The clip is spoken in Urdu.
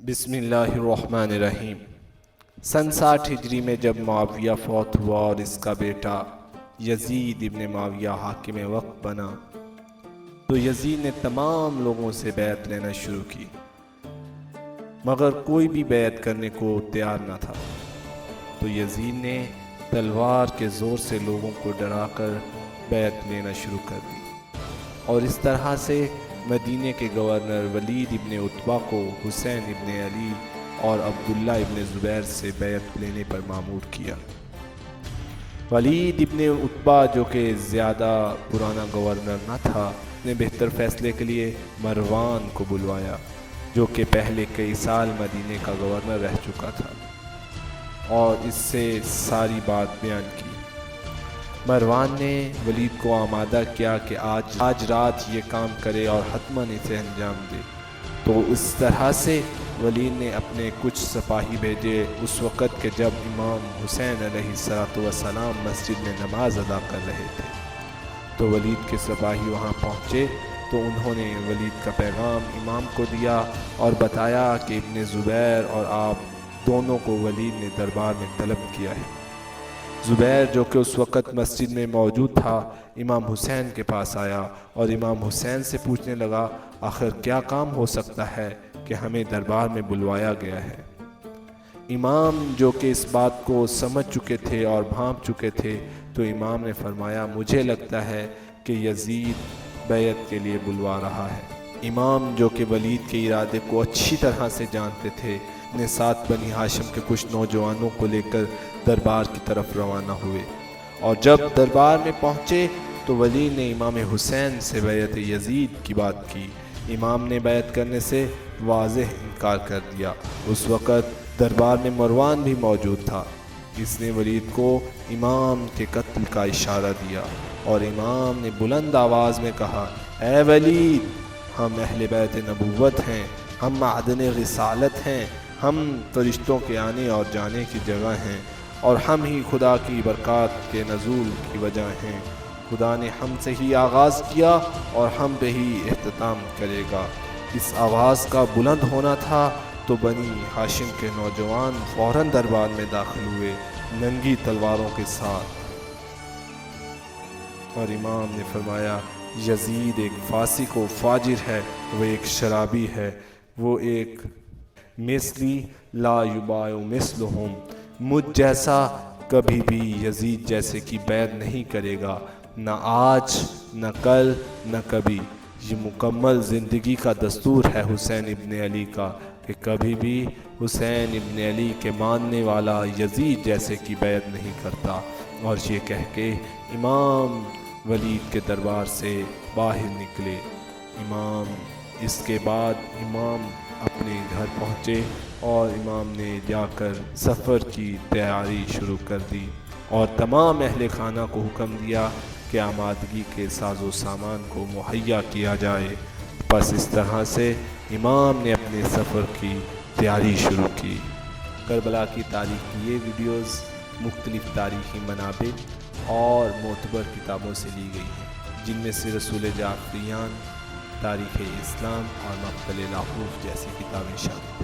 بسم اللہ الرحمن الرحیم۔ سن 60 ہجری میں جب معاویہ فوت ہوا اور اس کا بیٹا یزید ابن معاویہ حاکم وقت بنا تو یزید نے تمام لوگوں سے بیعت لینا شروع کی، مگر کوئی بھی بیعت کرنے کو تیار نہ تھا۔ تو یزید نے تلوار کے زور سے لوگوں کو ڈرا کر بیعت لینا شروع کر دی، اور اس طرح سے مدینے کے گورنر ولید ابن عتبہ کو حسین ابن علی اور عبداللہ ابن زبیر سے بیعت لینے پر مامور کیا۔ ولید ابن عتبہ جو کہ زیادہ پرانا گورنر نہ تھا نے بہتر فیصلے کے لیے مروان کو بلوایا، جو کہ پہلے کئی سال مدینے کا گورنر رہ چکا تھا، اور اس سے ساری بات بیان کی۔ مروان نے ولید کو آمادہ کیا کہ آج رات یہ کام کرے اور حتماً اسے انجام دے۔ تو اس طرح سے ولید نے اپنے کچھ سپاہی بھیجے اس وقت کہ جب امام حسین علیہ السلام مسجد میں نماز ادا کر رہے تھے۔ تو ولید کے سپاہی وہاں پہنچے تو انہوں نے ولید کا پیغام امام کو دیا اور بتایا کہ ابن زبیر اور آپ دونوں کو ولید نے دربار میں طلب کیا ہے۔ زبیر جو کہ اس وقت مسجد میں موجود تھا امام حسین کے پاس آیا اور امام حسین سے پوچھنے لگا، آخر کیا کام ہو سکتا ہے کہ ہمیں دربار میں بلوایا گیا ہے؟ امام جو کہ اس بات کو سمجھ چکے تھے اور بھانپ چکے تھے، تو امام نے فرمایا، مجھے لگتا ہے کہ یزید بیعت کے لیے بلوا رہا ہے۔ امام جو کہ ولید کے ارادے کو اچھی طرح سے جانتے تھے نے ساتھ بنی ہاشم کے کچھ نوجوانوں کو لے کر دربار کی طرف روانہ ہوئے، اور جب دربار میں پہنچے تو ولید نے امام حسین سے بیعت یزید کی بات کی۔ امام نے بیعت کرنے سے واضح انکار کر دیا۔ اس وقت دربار میں مروان بھی موجود تھا۔ اس نے ولید کو امام کے قتل کا اشارہ دیا، اور امام نے بلند آواز میں کہا، اے ولید، ہم اہل بیت نبوت ہیں، ہم معدن رسالت ہیں، ہم فرشتوں کے آنے اور جانے کی جگہ ہیں، اور ہم ہی خدا کی برکات کے نزول کی وجہ ہیں۔ خدا نے ہم سے ہی آغاز کیا اور ہم پہ ہی اختتام کرے گا۔ اس آواز کا بلند ہونا تھا تو بنی ہاشم کے نوجوان فوراً دربار میں داخل ہوئے ننگی تلواروں کے ساتھ، اور امام نے فرمایا، یزید ایک فاسق و فاجر ہے، وہ ایک شرابی ہے، وہ ایک مثلی لا یباع مثلہم، مجھ جیسا کبھی بھی یزید جیسے کی بیعت نہیں کرے گا، نہ آج، نہ کل، نہ کبھی۔ یہ مکمل زندگی کا دستور ہے حسین ابن علی کا کہ کبھی بھی حسین ابن علی کے ماننے والا یزید جیسے کی بیعت نہیں کرتا۔ اور یہ کہہ کے امام ولید کے دربار سے باہر نکلے۔ اس کے بعد امام اپنے گھر پہنچے اور امام نے جا کر سفر کی تیاری شروع کر دی، اور تمام اہل خانہ کو حکم دیا کہ آمادگی کے ساز و سامان کو مہیا کیا جائے۔ بس اس طرح سے امام نے اپنے سفر کی تیاری شروع کی۔ کربلا کی تاریخ کی یہ ویڈیوز مختلف تاریخی منابع اور معتبر کتابوں سے لی گئی ہیں، جن میں سے رسول جعفریان، تاریخ اسلام اور مقتل لاہور جیسی کتابیں شامل ہیں۔